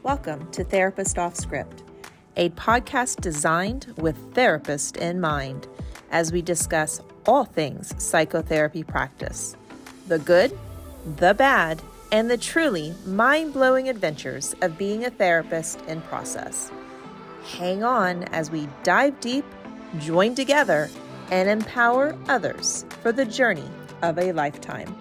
Welcome to Therapist Off Script, a podcast designed with therapist in mind as we discuss all things psychotherapy practice, the good, the bad, and the truly mind-blowing adventures of being a therapist in process. Hang on as we dive deep, join together, and empower others for the journey of a lifetime.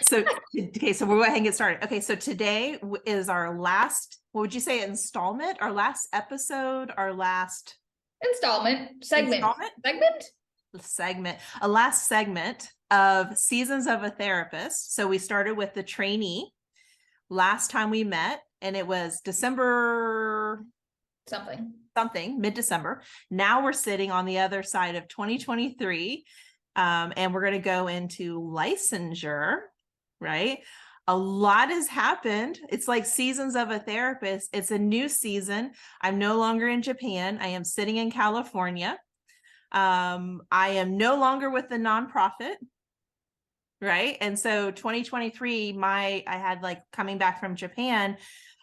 So we're going to go ahead and get started. Okay, so today is our last, what would you say, installment? Our last episode, our last segment. A last segment of Seasons of a Therapist. So we started with the trainee last time we met, and it was December something, mid-December. Now we're sitting on the other side of 2023, and we're going to go into licensure. Right? A lot has happened. It's like Seasons of a Therapist. It's a new season. I'm no longer in Japan. I am sitting in California. I am no longer with the nonprofit. Right? And so 2023, I had like coming back from Japan,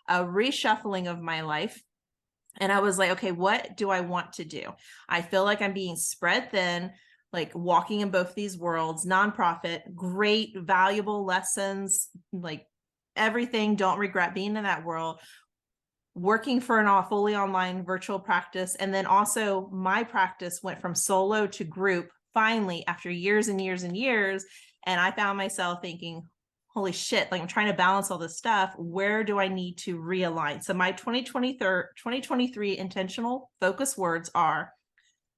a reshuffling of my life. And I was like, okay, what do I want to do? I feel like I'm being spread thin, like walking in both these worlds, nonprofit, great, valuable lessons, like everything. Don't regret being in that world, working for an fully online virtual practice. And then also my practice went from solo to group finally after years and years and years. And I found myself thinking, holy shit, like I'm trying to balance all this stuff. Where do I need to realign? So my 2023 intentional focus words are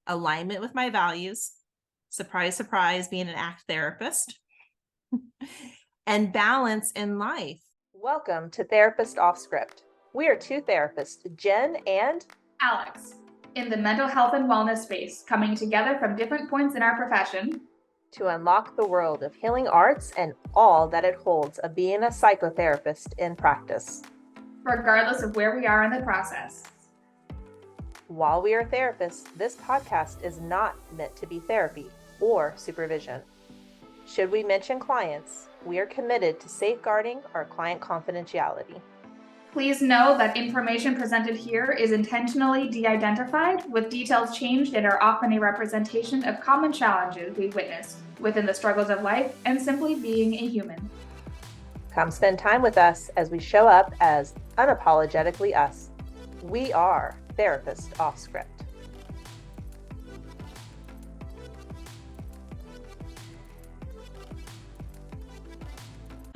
alignment with my values, surprise, surprise, being an ACT therapist, and balance in life. Welcome to Therapist Off Script. We are two therapists, Jen and Alex, in the mental health and wellness space, coming together from different points in our profession to unlock the world of healing arts and all that it holds of being a psychotherapist in practice, regardless of where we are in the process. While we are therapists, this podcast is not meant to be therapy or supervision. Should we mention clients, we are committed to safeguarding our client confidentiality. Please know that information presented here is intentionally de-identified, with details changed and are often a representation of common challenges we've witnessed within the struggles of life and simply being a human. Come spend time with us as we show up as unapologetically us. We are Therapist Off Script.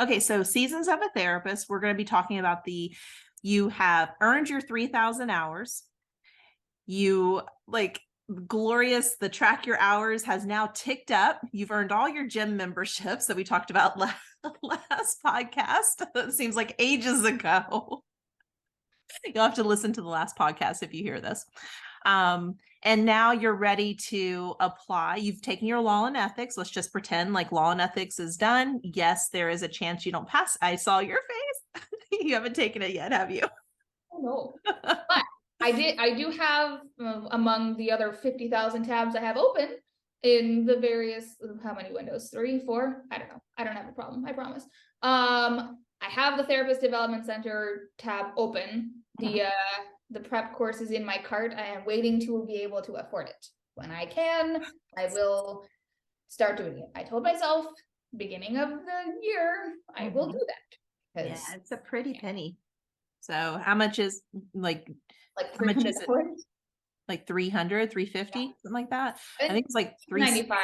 Okay, so Seasons of a Therapist, we're going to be talking about you have earned your 3,000 hours. You glorious, the track your hours has now ticked up. You've earned all your gym memberships that we talked about last podcast. It seems like ages ago. You'll have to listen to the last podcast if you hear this. And now you're ready to apply. You've taken your law and ethics. Let's just pretend like law and ethics is done. Yes, there is a chance you don't pass. I saw your face. You haven't taken it yet, have you? Oh, no. But I do have among the other 50,000 tabs I have open in the various, how many windows? 3, 4? I don't know. I don't have a problem. I promise. I have the Therapist Development Center tab open. The prep course is in my cart. I am waiting to be able to afford it. When I can, I will start doing it. I told myself beginning of the year, I will do that. Yeah, it's a pretty penny. So how much is how much is it? Like 300, 350, something like that. I think it's like 395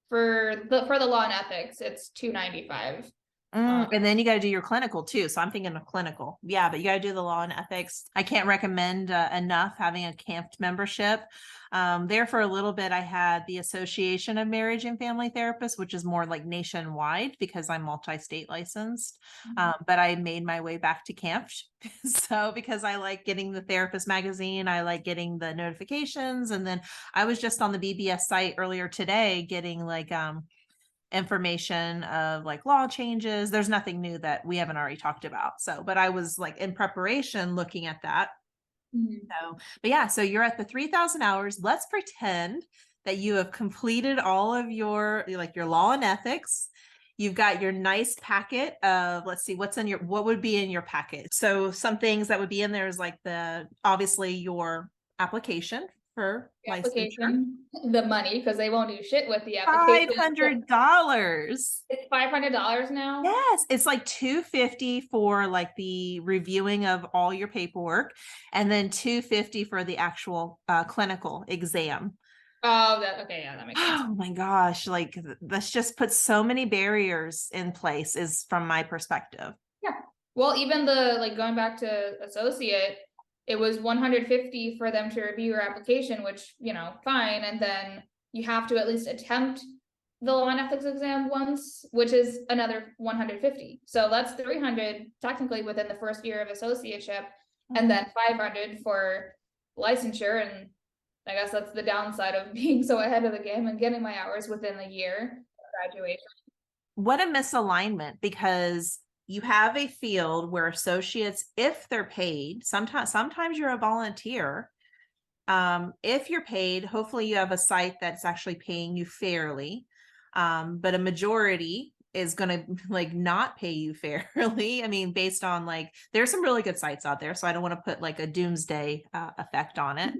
for the law and ethics. It's $295. And then you got to do your clinical too. So I'm thinking of clinical. Yeah, but you got to do the law and ethics. I can't recommend enough having a CAMP membership. There for a little bit, I had the Association of Marriage and Family Therapists, which is more like nationwide because I'm multi-state licensed. But I made my way back to CAMP. So because I like getting the therapist magazine, I like getting the notifications. And then I was just on the BBS site earlier today getting like information of like law changes. There's nothing new that we haven't already talked about. So, but I was like in preparation looking at that. So, but yeah, so you're at the 3,000 hours. Let's pretend that you have completed all of your like your law and ethics. You've got your nice packet of, let's see, what would be in your packet. So some things that would be in there is like obviously your application for licensure. The money, because they won't do shit with the application. $500. It's $500 now. Yes, it's like $250 for like the reviewing of all your paperwork, and then $250 for the actual clinical exam. Oh, okay, yeah, that makes sense. Oh my gosh, like that's just put so many barriers in place, is from my perspective. Yeah. Well, even going back to associate, it was $150 for them to review your application, which, fine. And then you have to at least attempt the law and ethics exam once, which is another $150. So that's $300 technically within the first year of associateship, and then $500 for licensure. And I guess that's the downside of being so ahead of the game and getting my hours within the year of graduation. What a misalignment, because you have a field where associates, if they're paid, sometimes you're a volunteer. If you're paid, hopefully you have a site that's actually paying you fairly. But a majority is going to like not pay you fairly. I mean, based on like, there's some really good sites out there. So I don't want to put like a doomsday effect on it.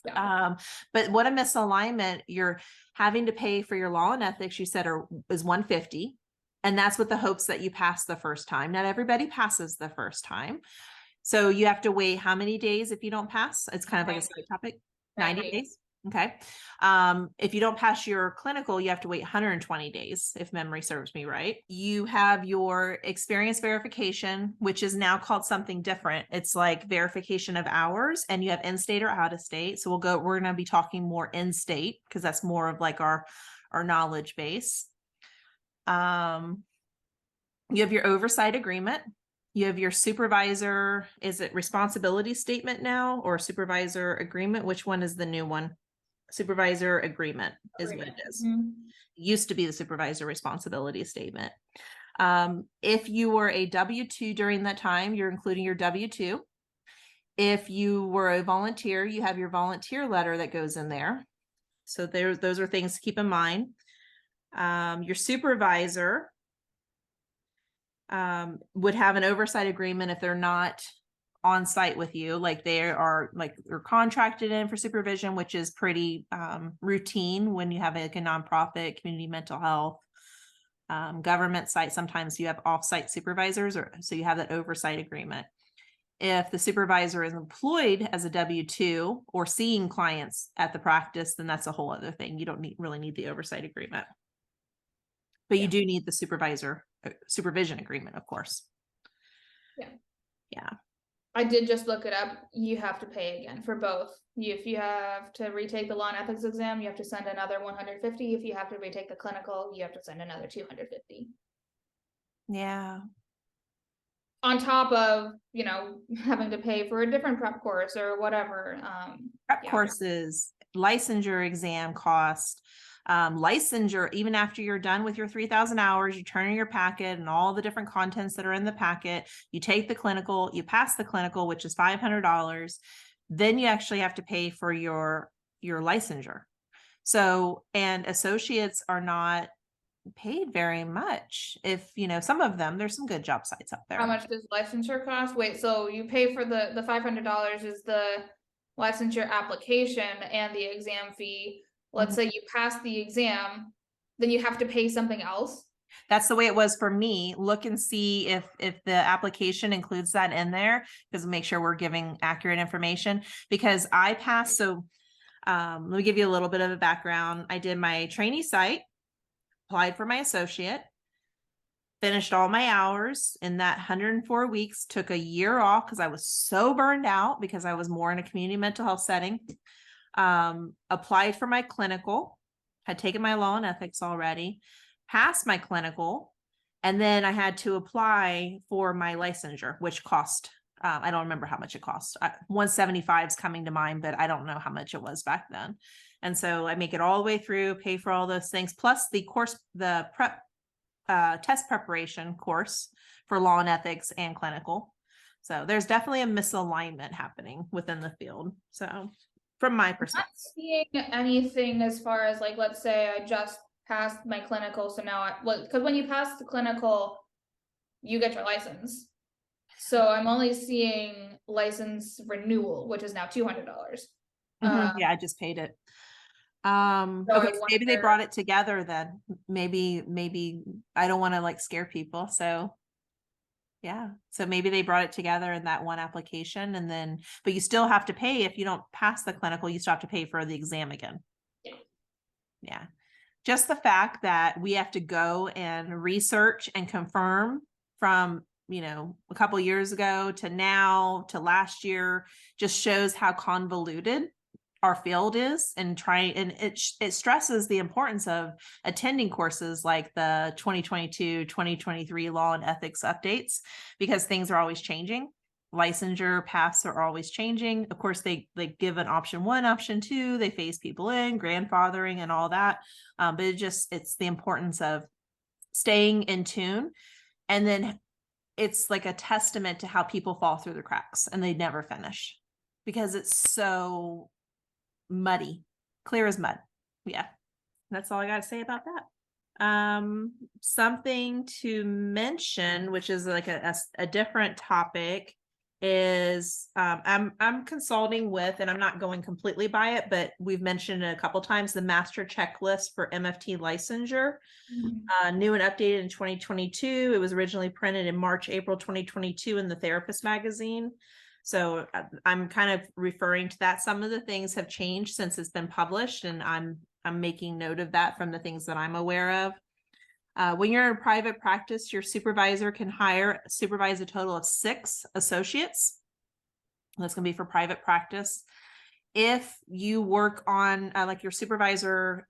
Yeah. But what a misalignment. You're having to pay for your law and ethics, you said is $150. And that's with the hopes that you pass the first time. Not everybody passes the first time. So you have to wait how many days if you don't pass? It's kind of like a side topic. 90 days. Okay. If you don't pass your clinical, you have to wait 120 days, if memory serves me right. You have your experience verification, which is now called something different. It's like verification of hours, and you have in-state or out-of-state. So we're going to be talking more in-state because that's more of like our knowledge base. You have your oversight agreement. You have your supervisor, is it responsibility statement now or supervisor agreement? Which one is the new one? Supervisor agreement is what it is. Used to be the supervisor responsibility statement. If you were a W-2 during that time, you're including your W-2. If you were a volunteer, you have your volunteer letter that goes in there. So those are things to keep in mind. Your supervisor would have an oversight agreement if they're not on site with you, like they're contracted in for supervision, which is pretty routine when you have like a nonprofit, community mental health, government site. Sometimes you have off-site supervisors, so you have that oversight agreement. If the supervisor is employed as a W-2 or seeing clients at the practice, then that's a whole other thing. You don't really need the oversight agreement. But you do need the supervision agreement, of course. Yeah. I did just look it up. You have to pay again for both. If you have to retake the law and ethics exam, you have to send another $150. If you have to retake the clinical, you have to send another $250. Yeah. On top of, having to pay for a different prep course or whatever. Prep courses, licensure exam cost. Licensure, even after you're done with your 3,000 hours, you turn in your packet and all the different contents that are in the packet, you take the clinical, you pass the clinical, which is $500. Then you actually have to pay for your licensure. So, and associates are not paid very much. If, some of them, there's some good job sites out there. How much does licensure cost? Wait, so you pay for the $500 is the licensure application and the exam fee. Let's say you pass the exam, then you have to pay something else. That's the way it was for me. Look and see if the application includes that in there, because make sure we're giving accurate information. Because I passed, so let me give you a little bit of a background. I did my trainee site, applied for my associate. finished all my hours in that 104 weeks, took a year off because I was so burned out because I was more in a community mental health setting. Applied for my clinical, had taken my law and ethics already, passed my clinical, and then I had to apply for my licensure, which cost, I don't remember how much it cost. 175 is coming to mind, but I don't know how much it was back then. And so I make it all the way through, pay for all those things, plus the course, the test preparation course for law and ethics and clinical. So there's definitely a misalignment happening within the field. So from my perspective, not seeing anything as far as like, let's say I just passed my clinical, so now because when you pass the clinical, you get your license. So I'm only seeing license renewal, which is now $200. Yeah, I just paid it. Okay, so maybe they brought it together then. Maybe I don't want to like scare people. So yeah, so maybe they brought it together in that one application, and then, but you still have to pay if you don't pass the clinical, you still have to pay for the exam again. Yeah. Just the fact that we have to go and research and confirm from, a couple of years ago to now to last year just shows how convoluted our field is, and it stresses the importance of attending courses like the 2022, 2023 law and ethics updates, because things are always changing. Licensure paths are always changing. Of course, they give an option 1, option 2, they phase people in, grandfathering and all that. But it's the importance of staying in tune. And then it's like a testament to how people fall through the cracks and they never finish because it's so muddy, clear as mud. Yeah, that's all I got to say about that. Something to mention, which is like a different topic, is I'm consulting with, and I'm not going completely by it, but we've mentioned it a couple times, the master checklist for MFT licensure. New and updated in 2022. It was originally printed in March, April 2022 in the Therapist magazine. So I'm kind of referring to that. Some of the things have changed since it's been published, and I'm making note of that from the things that I'm aware of. When you're in private practice, your supervisor can supervise a total of 6 associates. That's going to be for private practice. If you work on, like your supervisor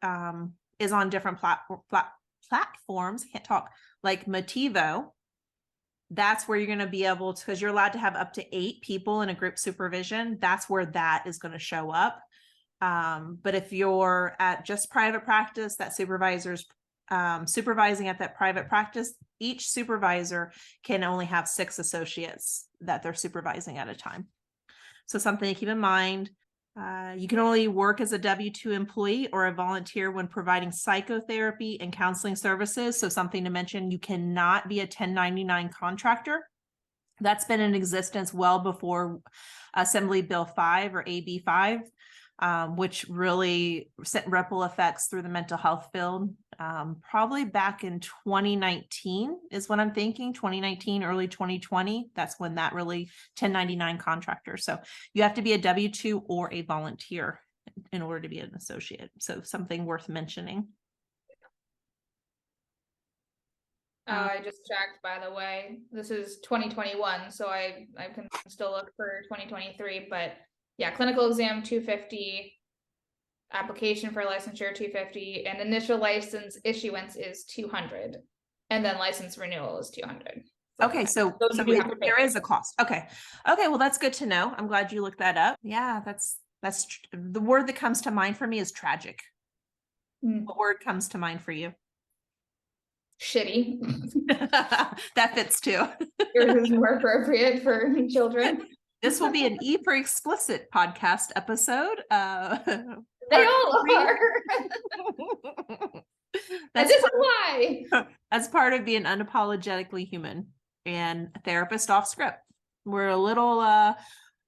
is on different platforms, can't talk, like Motivo, that's where you're going to be able to, because you're allowed to have up to 8 people in a group supervision. That's where that is going to show up. But if you're at just private practice, that supervisor's supervising at that private practice, each supervisor can only have 6 associates that they're supervising at a time. So something to keep in mind. You can only work as a W-2 employee or a volunteer when providing psychotherapy and counseling services. So something to mention, you cannot be a 1099 contractor. That's been in existence well before Assembly Bill 5 or AB 5, which really sent ripple effects through the mental health field. Probably back in 2019 is what I'm thinking, 2019, early 2020. That's when that really 1099 contractor. So you have to be a W-2 or a volunteer in order to be an associate. So something worth mentioning. I just checked, by the way, this is 2021, so I can still look for 2023, but yeah, clinical exam 250, application for licensure 250, and initial license issuance is 200, and then license renewal is 200. Okay, so there is a cost. Okay, well, that's good to know. I'm glad you looked that up. Yeah, that's the word that comes to mind for me is tragic. What word comes to mind for you? Shitty. That fits too. Yours is more appropriate for children. This will be an E for explicit podcast episode. They all are. This is why. That's part of being unapologetically human and a therapist off script. We're a little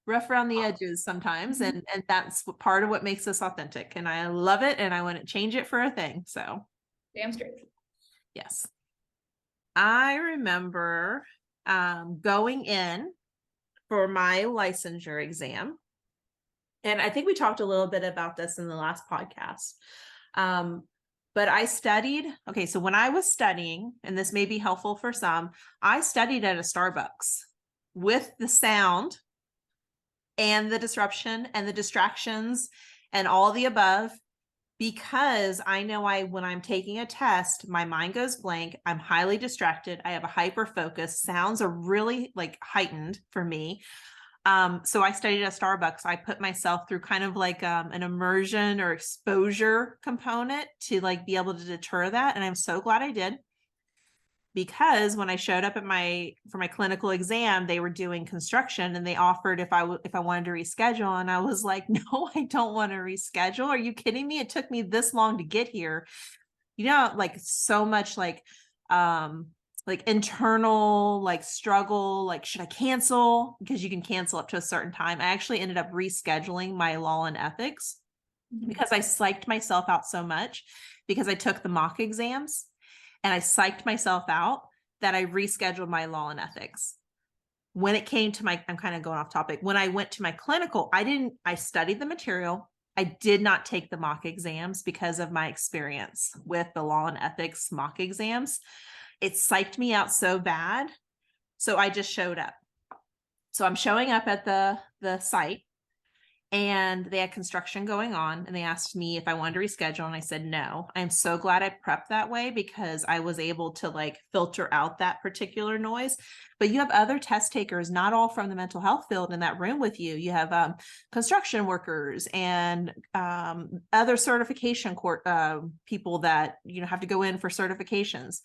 rough around the edges sometimes, and that's part of what makes us authentic. And I love it, and I wouldn't change it for a thing. So, damn straight. Yes. I remember going in for my licensure exam. And I think we talked a little bit about this in the last podcast. But I studied, okay, so when I was studying, and this may be helpful for some, I studied at a Starbucks with the sound and the disruption and the distractions and all the above, because I know when I'm taking a test, my mind goes blank. I'm highly distracted. I have a hyper focus. Sounds are really like heightened for me. So I studied at Starbucks. I put myself through kind of like an immersion or exposure component to like be able to deter that. And I'm so glad I did, because when I showed up at for my clinical exam, they were doing construction and they offered if I wanted to reschedule. And I was like, no, I don't want to reschedule. Are you kidding me? It took me this long to get here. You know, like so much like internal like struggle, like should I cancel? Because you can cancel up to a certain time. I actually ended up rescheduling my law and ethics because I psyched myself out so much because I took the mock exams and I psyched myself out that I rescheduled my law and ethics. When it came to I'm kind of going off topic. When I went to my clinical, I studied the material. I did not take the mock exams because of my experience with the law and ethics mock exams. It psyched me out so bad. So I just showed up. So I'm showing up at the site, and they had construction going on, and they asked me if I wanted to reschedule, and I said no. I'm so glad I prepped that way because I was able to like filter out that particular noise. But you have other test takers, not all from the mental health field, in that room with you. You have construction workers and other certification people that have to go in for certifications,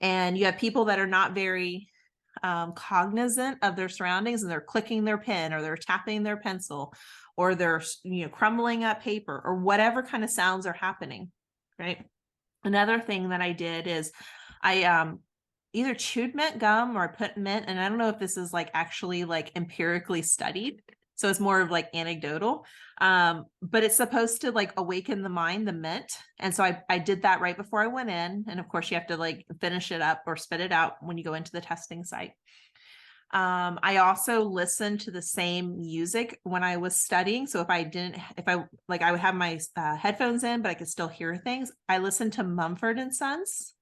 and you have people that are not very cognizant of their surroundings, and they're clicking their pen or they're tapping their pencil or they're crumbling up paper or whatever kind of sounds are happening, right? Another thing that I did is I either chewed mint gum or I put mint, and I don't know if this is like actually like empirically studied, so it's more of like anecdotal, but it's supposed to like awaken the mind, the mint. And so I did that right before I went in, and of course you have to like finish it up or spit it out when you go into the testing site. I also listened to the same music when I was studying. So I would have my headphones in, but I could still hear things. I listened to Mumford and Sons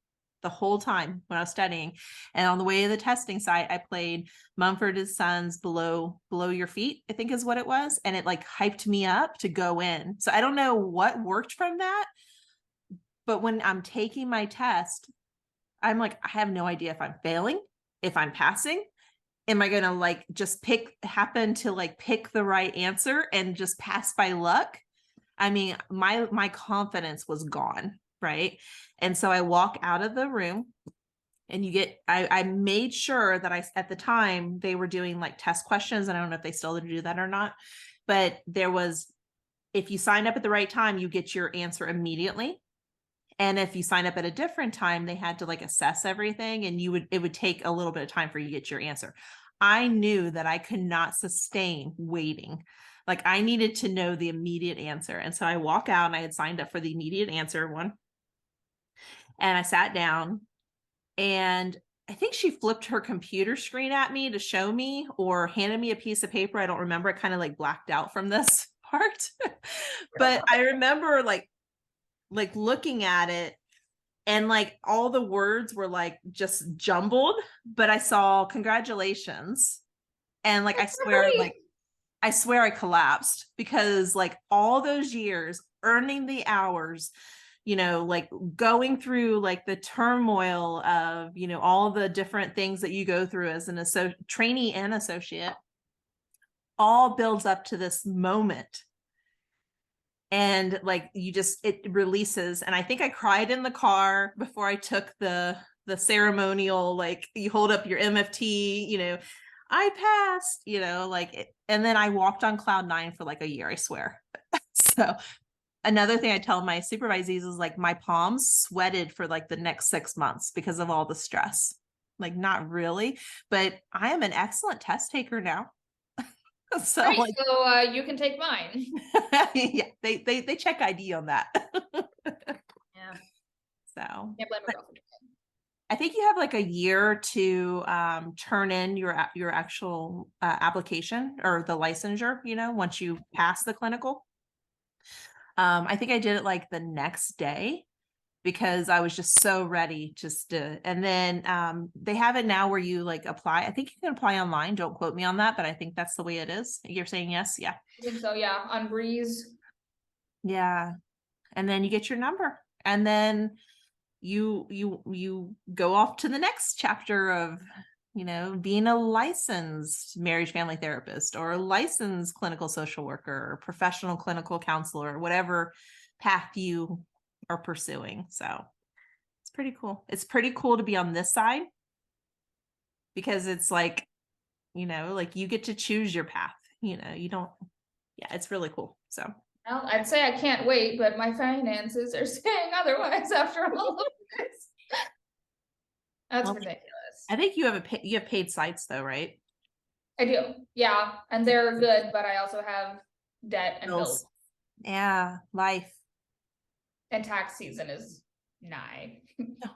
the whole time when I was studying. And on the way to the testing site, I played Mumford and Sons Below Your Feet, I think is what it was. And it like hyped me up to go in. So I don't know what worked from that, but when I'm taking my test, I'm like, I have no idea if I'm failing, if I'm passing. Am I going to like just happen to like pick the right answer and just pass by luck? I mean, my confidence was gone, right? And so I walk out of the room, and I made sure that at the time they were doing like test questions, and I don't know if they still do that or not, but if you sign up at the right time, you get your answer immediately. And if you sign up at a different time, they had to like assess everything, and it would take a little bit of time for you to get your answer. I knew that I could not sustain waiting. Like I needed to know the immediate answer. And so I walk out, and I had signed up for the immediate answer one. And I sat down, and I think she flipped her computer screen at me to show me, or handed me a piece of paper. I don't remember. It kind of like blacked out from this part. But I remember like looking at it, and like all the words were like just jumbled, but I saw congratulations. And like, I swear I collapsed, because like all those years earning the hours, like going through like the turmoil of, all the different things that you go through as an trainee and associate, all builds up to this moment. And like it releases. And I think I cried in the car before I took the ceremonial, like you hold up your MFT, I passed, and then I walked on cloud 9 for like a year, I swear. So another thing I tell my supervisees is like my palms sweated for like the next 6 months because of all the stress. Like not really, but I am an excellent test taker now. So right, like, so you can take mine. Yeah, they check ID on that. Yeah. So Can't blame my girlfriend. I think you have like a year to turn in your actual application or the licensure, once you pass the clinical. I think I did it like the next day. because I was just so ready and then they have it now where you like apply. I think you can apply online. Don't quote me on that, but I think that's the way it is. You're saying yes? Yeah. I think so, yeah, on Breeze. Yeah. And then you get your number, and then you go off to the next chapter of, being a licensed marriage family therapist or a licensed clinical social worker or professional clinical counselor, whatever path you are pursuing. So it's pretty cool. It's pretty cool to be on this side because it's like, like you get to choose your path, you don't, yeah, it's really cool. So Well, I'd say I can't wait, but my finances are saying otherwise after all of this. That's ridiculous. I think you have paid sites though, right? I do, yeah, and they're good, but I also have debt and bills. Yeah, life. And tax season is nigh.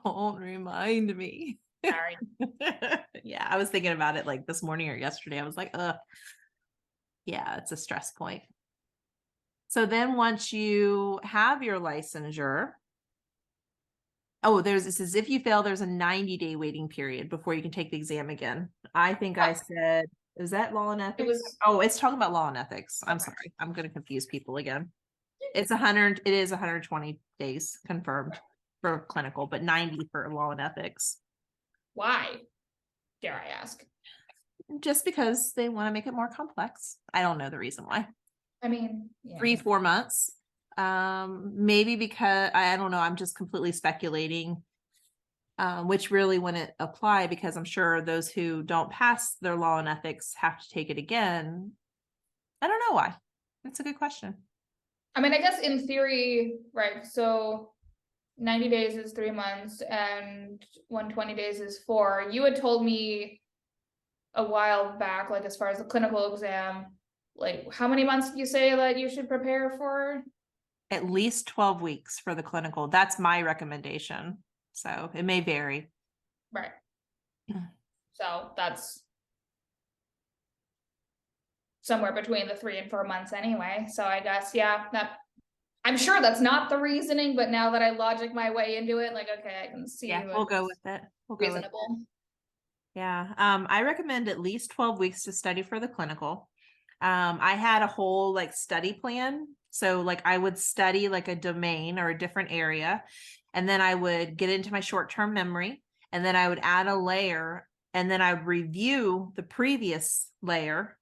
Don't remind me. Sorry. Yeah, I was thinking about it like this morning or yesterday. I was like, yeah, it's a stress point. So then once you have your licensure, it says if you fail, there's a 90-day waiting period before you can take the exam again. I think I said, is that law and ethics? It's talking about law and ethics. I'm sorry. I'm going to confuse people again. It is 120 days confirmed for clinical, but 90 for law and ethics. Why? Dare I ask? Just because they want to make it more complex. I don't know the reason why. I mean, yeah. 3-4 months. Maybe because I don't know. I'm just completely speculating, which really wouldn't apply because I'm sure those who don't pass their law and ethics have to take it again. I don't know why. That's a good question. I mean, I guess in theory, right? So 90 days is 3 months and 120 days is 4. You had told me a while back, like as far as the clinical exam, like how many months did you say that you should prepare for? At least 12 weeks for the clinical. That's my recommendation. So it may vary. Right. So that's somewhere between the 3 and 4 months anyway. So I guess, yeah, I'm sure that's not the reasoning, but now that I logic my way into it, like, okay, I can see. Yeah, we'll go with it. Reasonable. Yeah. I recommend at least 12 weeks to study for the clinical. I had a whole like study plan. So like I would study like a domain or a different area, and then I would get into my short-term memory, and then I would add a layer, and then I would review the previous layer.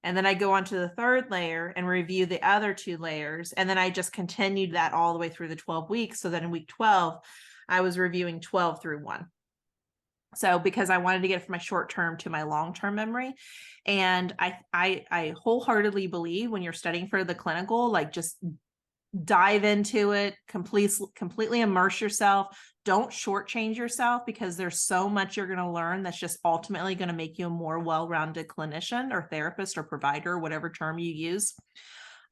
And then I go on to the third layer and review the other 2 layers. And then I just continued that all the way through the 12 weeks. So that in week 12, I was reviewing 12 through 1. So because I wanted to get from my short-term to my long-term memory. And I wholeheartedly believe when you're studying for the clinical, like just dive into it, completely immerse yourself. Don't shortchange yourself because there's so much you're going to learn that's just ultimately going to make you a more well-rounded clinician or therapist or provider, whatever term you use.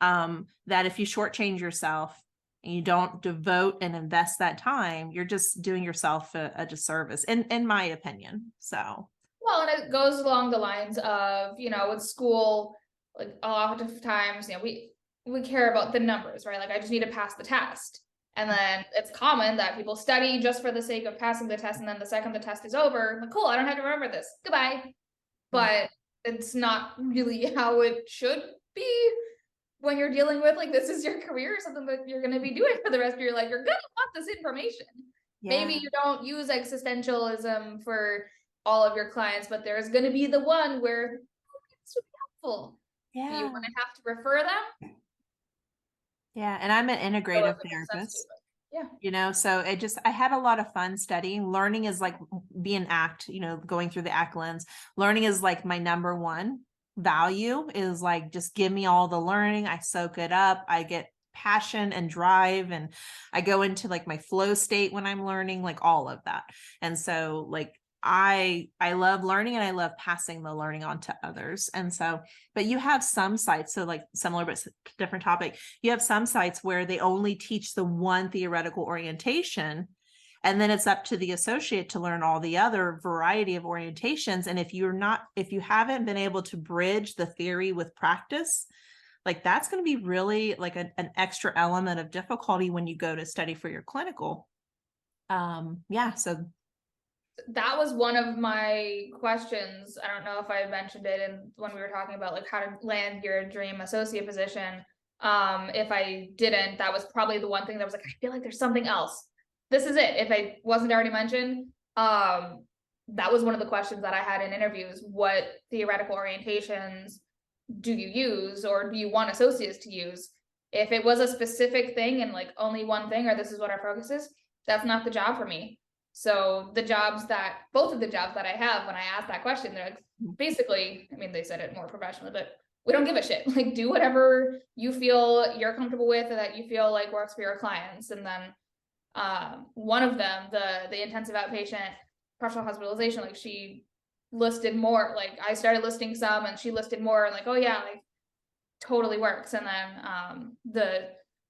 That if you shortchange yourself and you don't devote and invest that time, you're just doing yourself a disservice, in my opinion. So, well, and it goes along the lines of, with school, like a lot of times, we care about the numbers, right? Like I just need to pass the test. And then it's common that people study just for the sake of passing the test. And then the second the test is over, like, cool, I don't have to remember this. Goodbye. But it's not really how it should be when you're dealing with like, this is your career, something that you're going to be doing for the rest of your life. You're going to want this information. Yeah. Maybe you don't use existentialism for all of your clients, but there's going to be the one where it's really helpful. Yeah. Do you want to have to refer them? Yeah. And I'm an integrative therapist, so I had a lot of fun studying. Learning is like being going through the ACT lens. Learning is like my number one value is like, just give me all the learning. I soak it up. I get passion and drive, and I go into like my flow state when I'm learning, like all of that. And so like, I love learning and I love passing the learning on to others. And so, but you have some sites, so like similar, but different topic. You have some sites where they only teach the one theoretical orientation, and then it's up to the associate to learn all the other variety of orientations. And if you haven't been able to bridge the theory with practice, like that's going to be really like an extra element of difficulty when you go to study for your clinical. Yeah, so that was one of my questions. I don't know if I mentioned it in when we were talking about like how to land your dream associate position. If I didn't, that was probably the one thing that was like, I feel like there's something else. This is it. If I wasn't already mentioned, that was one of the questions that I had in interviews. What theoretical orientations do you use, or do you want associates to use? If it was a specific thing and like only one thing, or this is what our focus is, that's not the job for me. So the jobs that, both of the jobs that I have, when I asked that question, they're like, basically, I mean, they said it more professionally, but we don't give a shit. Like, do whatever you feel you're comfortable with, or that you feel like works for your clients. And then one of them, the intensive outpatient partial hospitalization, like she listed more, like I started listing some and she listed more, and like, oh yeah, like totally works. And then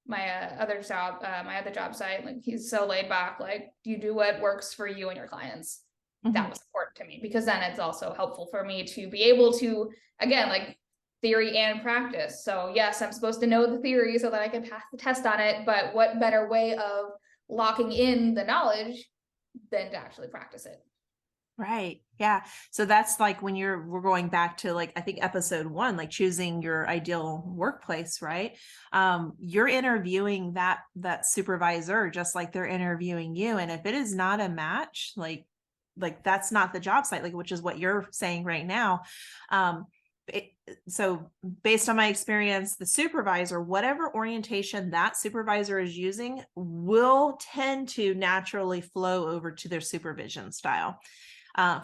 my other job site, like he's so laid back, like you do what works for you and your clients. That was important to me, because then it's also helpful for me to be able to, again, like theory and practice. So yes, I'm supposed to know the theory so that I can pass the test on it, but what better way of locking in the knowledge than to actually practice it? Right. Yeah. So that's like when we're going back to like, I think episode 1, like choosing your ideal workplace, right? You're interviewing that supervisor just like they're interviewing you. And if it is not a match, like that's not the job site, like, which is what you're saying right now. So based on my experience, the supervisor, whatever orientation that supervisor is using, will tend to naturally flow over to their supervision style.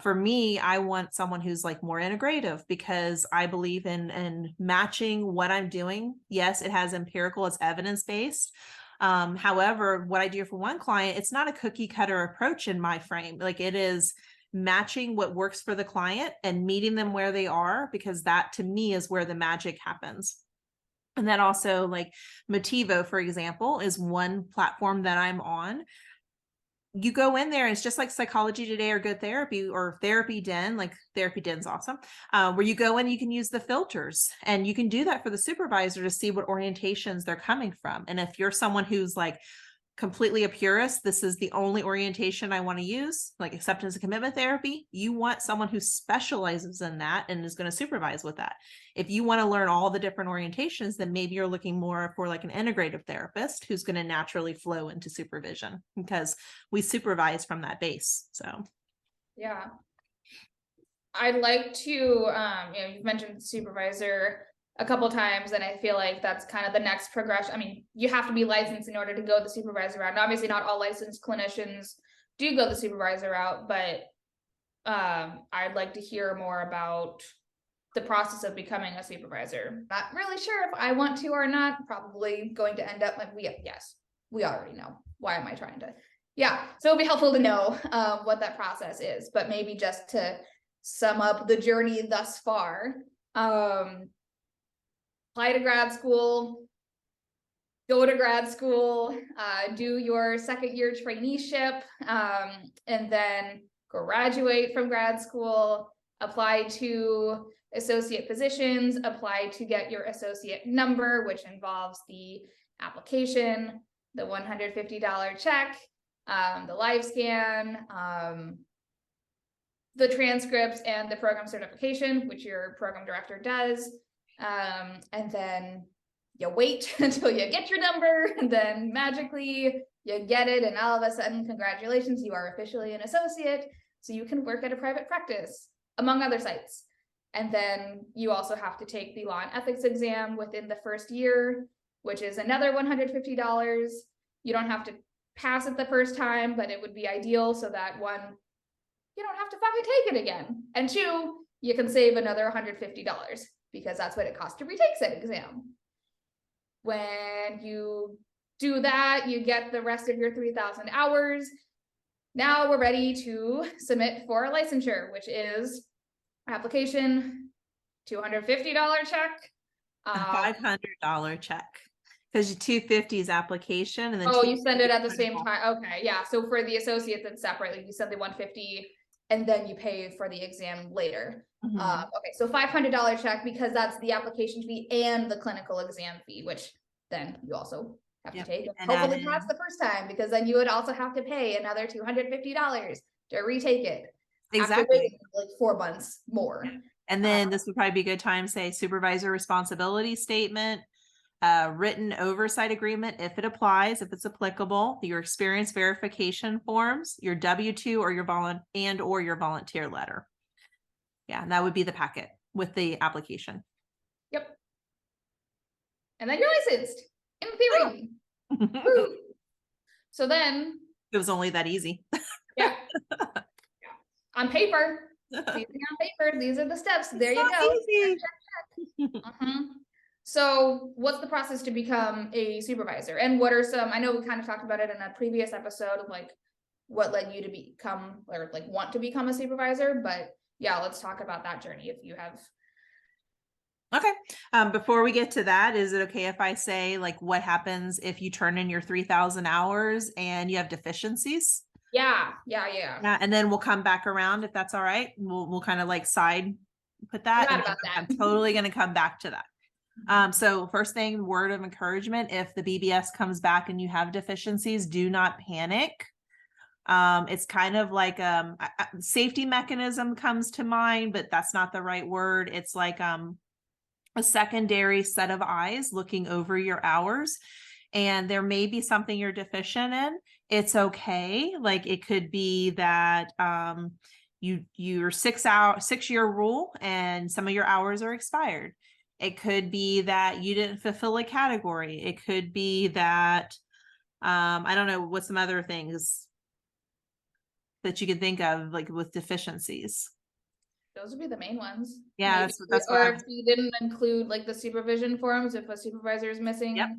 For me, I want someone who's like more integrative, because I believe in matching what I'm doing. Yes, it has empirical, it's evidence-based. However, what I do for one client, it's not a cookie cutter approach in my frame. Like, it is matching what works for the client and meeting them where they are, because that to me is where the magic happens. And then also, like Motivo, for example, is one platform that I'm on. You go in there, it's just like Psychology Today or Good Therapy or Therapy Den. Like Therapy Den's awesome, where you go in, you can use the filters, and you can do that for the supervisor to see what orientations they're coming from. And if you're someone who's like completely a purist, this is the only orientation I want to use, like acceptance and commitment therapy, you want someone who specializes in that and is going to supervise with that. If you want to learn all the different orientations, then maybe you're looking more for like an integrative therapist who's going to naturally flow into supervision, because we supervise from that base. So yeah, I'd like to you've mentioned supervisor a couple times, and I feel like that's kind of the next progression. I mean, you have to be licensed in order to go the supervisor route. And obviously not all licensed clinicians do go the supervisor route, but I'd like to hear more about the process of becoming a supervisor. Not really sure if I want to or not. Probably going to end up like, yes, we already know. Why am I trying to? Yeah, so it'd be helpful to know what that process is, but maybe just to sum up the journey thus far. Apply to grad school, go to grad school, do your second year traineeship, and then graduate from grad school, apply to associate positions, apply to get your associate number, which involves the application, the $150 check, the live scan, the transcripts, and the program certification, which your program director does. And then you wait until you get your number, and then magically you get it, and all of a sudden, congratulations, you are officially an associate, so you can work at a private practice, among other sites. And then you also have to take the law and ethics exam within the first year, which is another $150. You don't have to pass it the first time, but it would be ideal so that one, you don't have to fucking take it again, and two, you can save another $150, because that's what it costs to retake that exam. When you do that, you get the rest of your 3,000 hours. Now we're ready to submit for a licensure, which is application, $250 check, a $500 check, because your $250 is application, and then you send it at the same time. Okay, yeah. So for the associate, that's separately. You send the $150, and then you pay for the exam later. Okay, so $500 check, because that's the application fee and the clinical exam fee, which then you also have Yep. to take. And Hopefully pass the first time, because then you would also have to pay another $250 to retake it. Exactly. After waiting like 4 months more. And then this would probably be a good time to say supervisor responsibility statement, written oversight agreement, if it applies, if it's applicable, your experience verification forms, your W-2 or your volunteer letter. Yeah, and that would be the packet with the application. Yep. And then you're licensed, in theory. Woo. So then it was only that easy. Yeah. On paper. On paper, these are the steps. There you go. Easy. Check, check. So what's the process to become a supervisor? And what are some, I know we kind of talked about it in a previous episode of like what led you to become, or like want to become a supervisor, but yeah, let's talk about that journey if you have. Okay. Before we get to that, is it okay if I say like what happens if you turn in your 3,000 hours and you have deficiencies? Yeah. And then we'll come back around if that's all right. We'll kind of like put that. And I'm totally going to come back to that. So first thing, word of encouragement, if the BBS comes back and you have deficiencies, do not panic. It's kind of like a safety mechanism comes to mind, but that's not the right word. It's like a secondary set of eyes looking over your hours, and there may be something you're deficient in. It's okay. Like it could be that your 6-year rule and some of your hours are expired. It could be that you didn't fulfill a category. It could be that I don't know what some other things that you could think of like with deficiencies. Those would be the main ones. Yeah, that's or if you didn't include like the supervision forms, if a supervisor is missing. Yep.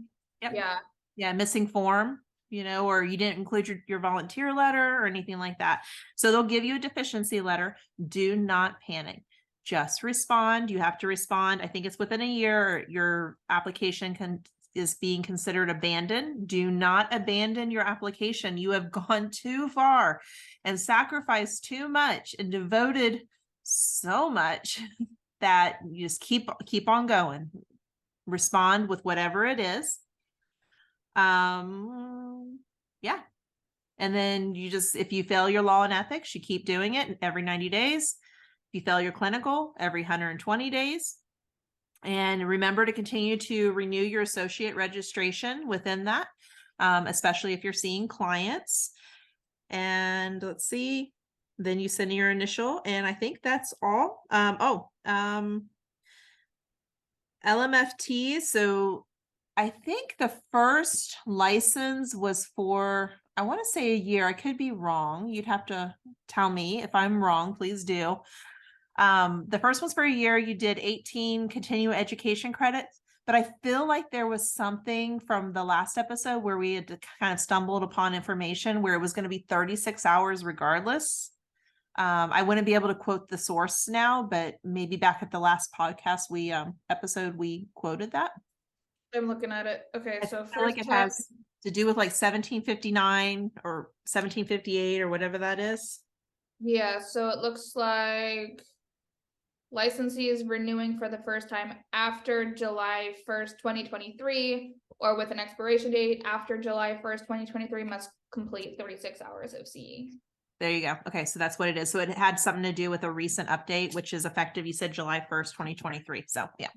Yeah, missing form, or you didn't include your volunteer letter or anything like that. So they'll give you a deficiency letter. Do not panic. Just respond. You have to respond. I think it's within a year. Your application is being considered abandoned. Do not abandon your application. You have gone too far and sacrificed too much and devoted so much that you just keep on going. Respond with whatever it is. Yeah. And then if you fail your law and ethics, you keep doing it every 90 days. If you fail your clinical, every 120 days. And remember to continue to renew your associate registration within that, especially if you're seeing clients. And let's see, then you send your initial, and I think that's all. LMFT. So I think the first license was for, I want to say a year. I could be wrong. You'd have to tell me if I'm wrong, please do. The first one's for a year. You did 18 continuing education credits, but I feel like there was something from the last episode where we had kind of stumbled upon information where it was going to be 36 hours regardless. I wouldn't be able to quote the source now, but maybe back at the last podcast episode we quoted that. I'm looking at it. Okay, so I feel like it has to do with like 1759 or 1758 or whatever that is. Yeah, so it looks like licensee is renewing for the first time after July 1st, 2023, or with an expiration date after July 1st, 2023, must complete 36 hours of CE. There you go. Okay, so that's what it is. So it had something to do with a recent update, which is effective, you said July 1st, 2023. So yeah.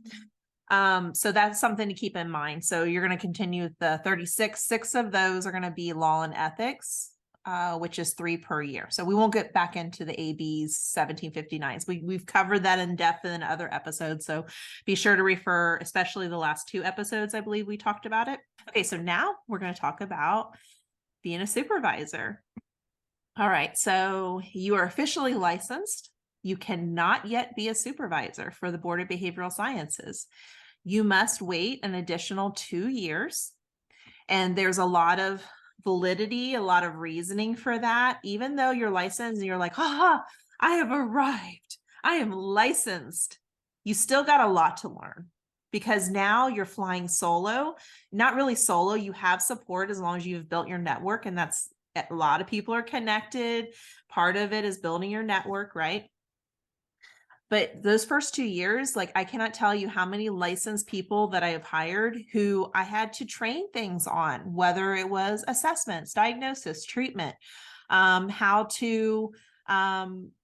So that's something to keep in mind. So you're going to continue the 36. 6 of those are going to be law and ethics, which is 3 per year. So we won't get back into the AB's 1759s. We've covered that in depth in other episodes. So be sure to refer, especially the last 2 episodes, I believe we talked about it. Okay, so now we're going to talk about being a supervisor. All right, so you are officially licensed. You cannot yet be a supervisor for the Board of Behavioral Sciences. You must wait an additional 2 years. And there's a lot of validity, a lot of reasoning for that. Even though you're licensed and you're like, I have arrived. I am licensed. You still got a lot to learn because now you're flying solo, not really solo. You have support as long as you've built your network, and that's a lot of people are connected. Part of it is building your network, right? But those first 2 years, like, I cannot tell you how many licensed people that I have hired who I had to train things on, whether it was assessments, diagnosis, treatment, how to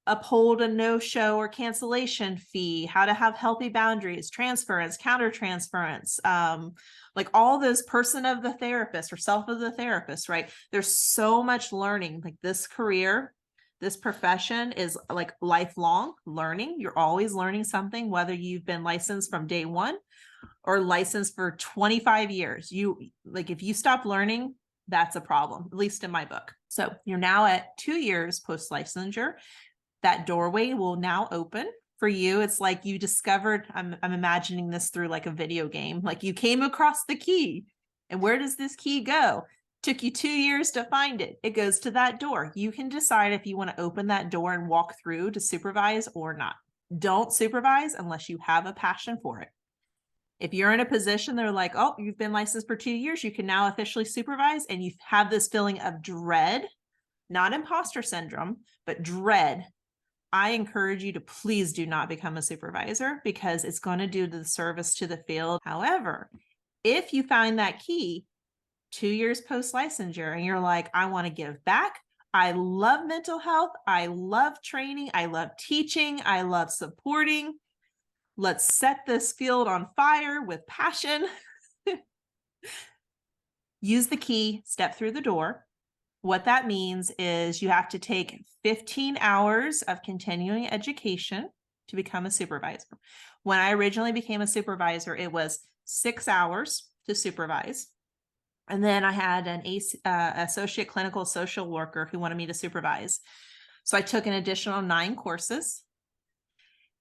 uphold a no-show or cancellation fee, how to have healthy boundaries, transference, counter-transference, like all those person of the therapist or self of the therapist, right? There's so much learning. Like this career, this profession is like lifelong learning. You're always learning something, whether you've been licensed from day one or licensed for 25 years. If you stop learning, that's a problem, at least in my book. So you're now at 2 years post licensure. That doorway will now open for you. It's like you discovered, I'm imagining this through like a video game, like you came across the key. And where does this key go? Took you 2 years to find it. It goes to that door. You can decide if you want to open that door and walk through to supervise or not. Don't supervise unless you have a passion for it. If you're in a position, they're like, oh, you've been licensed for 2 years, you can now officially supervise, and you have this feeling of dread, not imposter syndrome, but dread. I encourage you to please do not become a supervisor because it's going to do the service to the field. However, if you find that key 2 years post licensure and you're like, I want to give back. I love mental health. I love training. I love teaching. I love supporting. Let's set this field on fire with passion. Use the key, step through the door. What that means is you have to take 15 hours of continuing education to become a supervisor. When I originally became a supervisor, it was 6 hours to supervise. And then I had an associate clinical social worker who wanted me to supervise. So I took an additional 9 courses.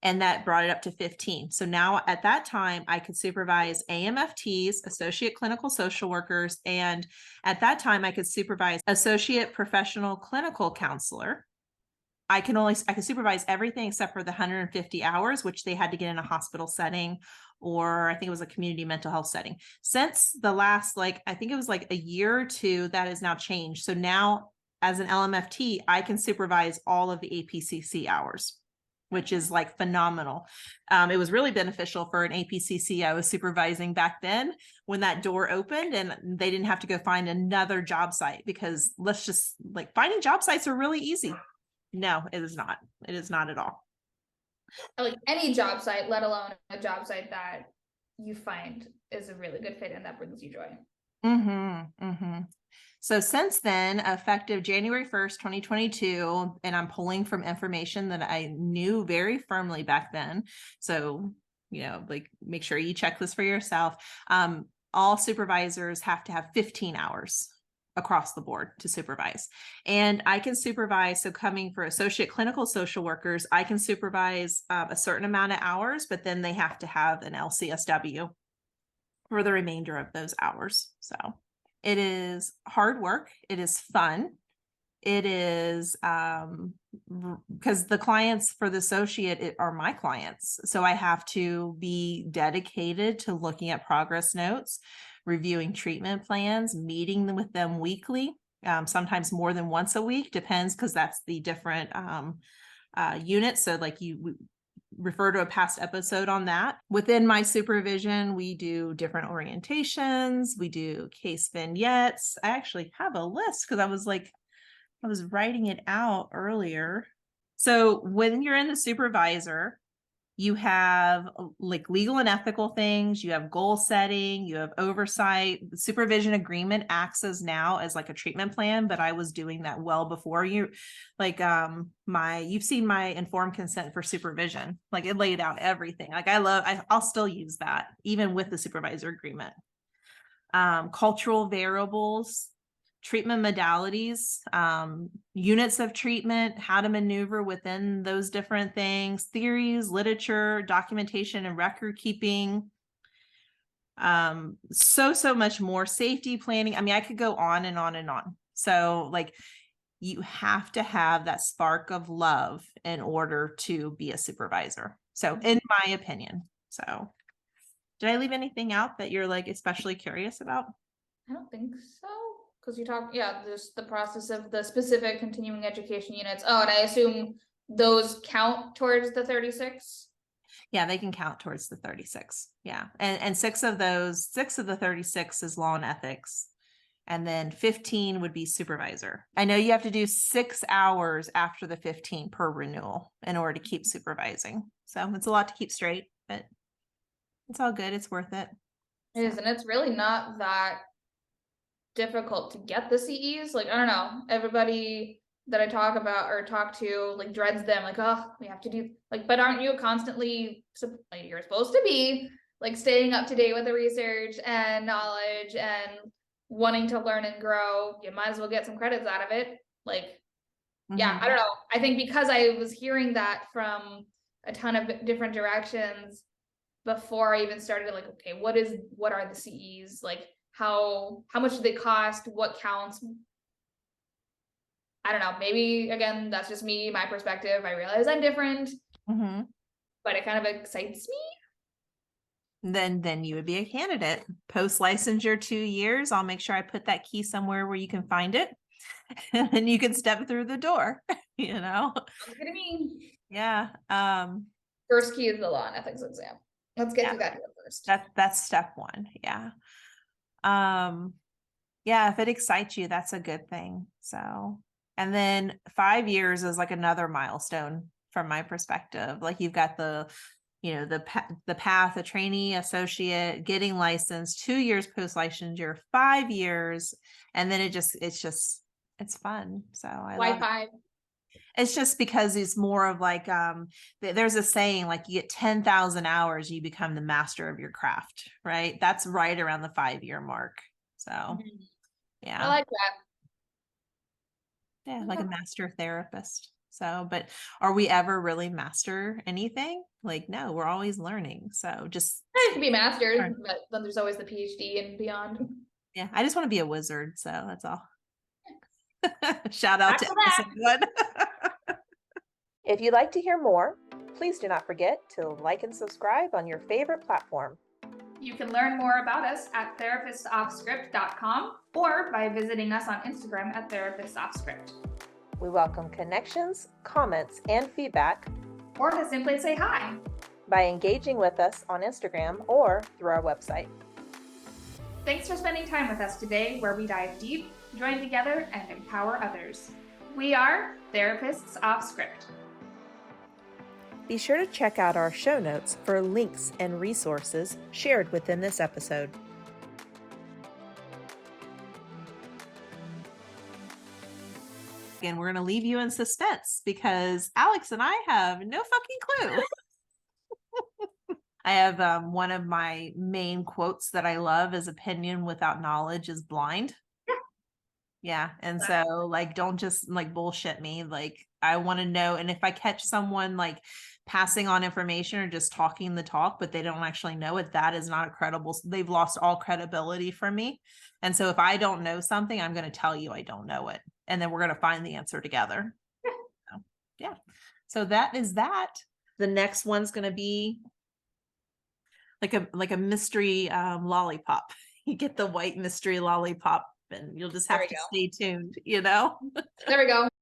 And that brought it up to 15. So now at that time, I could supervise AMFTs, associate clinical social workers. And at that time, I could supervise associate professional clinical counselor. I could supervise everything except for the 150 hours, which they had to get in a hospital setting, or I think it was a community mental health setting. Since the last, I think it was like a year or two, that has now changed. So now as an LMFT, I can supervise all of the APCC hours, which is like phenomenal. It was really beneficial for an APCC I was supervising back then when that door opened and they didn't have to go find another job site, because finding job sites are really easy. No, it is not. It is not at all. Like any job site, let alone a job site that you find is a really good fit and that brings you joy. So since then, effective January 1st, 2022, and I'm pulling from information that I knew very firmly back then. So, make sure you check this for yourself. All supervisors have to have 15 hours across the board to supervise. And I can supervise, so coming for associate clinical social workers, I can supervise a certain amount of hours, but then they have to have an LCSW for the remainder of those hours. So it is hard work. It is fun. It is because the clients for the associate are my clients. So I have to be dedicated to looking at progress notes, reviewing treatment plans, meeting with them weekly, sometimes more than once a week, depends, because that's the different units. So you refer to a past episode on that. Within my supervision, we do different orientations. We do case vignettes. I actually have a list because I was writing it out earlier. So when you're in the supervisor, you have legal and ethical things, you have goal setting, you have oversight. The supervision agreement acts as a treatment plan, but I was doing that well before you. You've seen my informed consent for supervision. It laid out everything. I'll still use that even with the supervisor agreement. Cultural variables, treatment modalities, units of treatment, how to maneuver within those different things, theories, literature, documentation and record keeping, so much more, safety planning. I mean, I could go on and on and on. So you have to have that spark of love in order to be a supervisor. So in my opinion. So did I leave anything out that you're especially curious about? I don't think so. Because you talk, there's the process of the specific continuing education units. Oh, and I assume those count towards the 36? Yeah, they can count towards the 36. Yeah. And six of the 36 is law and ethics. And then 15 would be supervisor. I know you have to do 6 hours after the 15 per renewal in order to keep supervising. So it's a lot to keep straight, but it's all good. It's worth it. It is, and it's really not that difficult to get the CEs. Like, I don't know, everybody that I talk to like dreads them, like, oh, we have to do, like, but aren't you constantly, like, you're supposed to be like staying up to date with the research and knowledge and wanting to learn and grow. You might as well get some credits out of it. Like, yeah, I don't know. I think because I was hearing that from a ton of different directions before I even started, like, okay, what are the CEs? Like, how much do they cost? What counts? I don't know. Maybe again, that's just me, my perspective. I realize I'm different, but it kind of excites me. Then you would be a candidate. Post licensure 2 years. I'll make sure I put that key somewhere where you can find it, and then you can step through the door. You know. Sounds good to me. Yeah. First key is the law and ethics exam. Let's get through that first. That's step 1. Yeah. Yeah, if it excites you, that's a good thing. So, and then 5 years is like another milestone from my perspective. Like you've got the path, a trainee, associate, getting licensed, 2 years post licensure, 5 years, and then it's fun. So Why 5? It's just because it's more of like, there's a saying, like, you get 10,000 hours, you become the master of your craft, right? That's right around the 5-year mark. So, yeah. I like that. Yeah, like a master therapist. So, but are we ever really master anything? Like, no, we're always learning. So just I can be mastered, but then there's always the PhD and beyond. Yeah, I just want to be a wizard. So that's all. Shout out to everyone. If you'd like to hear more, please do not forget to like and subscribe on your favorite platform. You can learn more about us at therapistoffscript.com or by visiting us on Instagram at therapistoffscript. We welcome connections, comments, and feedback, or to simply say hi, by engaging with us on Instagram or through our website. Thanks for spending time with us today, where we dive deep, join together, and empower others. We are Therapists Off Script. Be sure to check out our show notes for links and resources shared within this episode. And we're going to leave you in suspense because Alex and I have no fucking clue. I have one of my main quotes that I love is opinion without knowledge is blind. Yeah. And so like, don't just like bullshit me. Like I want to know. And if I catch someone like passing on information or just talking the talk, but they don't actually know it, that is not a credible, they've lost all credibility from me. And so if I don't know something, I'm going to tell you I don't know it. And then we're going to find the answer together. So, yeah. So that is that. The next one's going to be like a mystery lollipop. You get the white mystery lollipop and you'll just have to stay tuned, you know? There we go.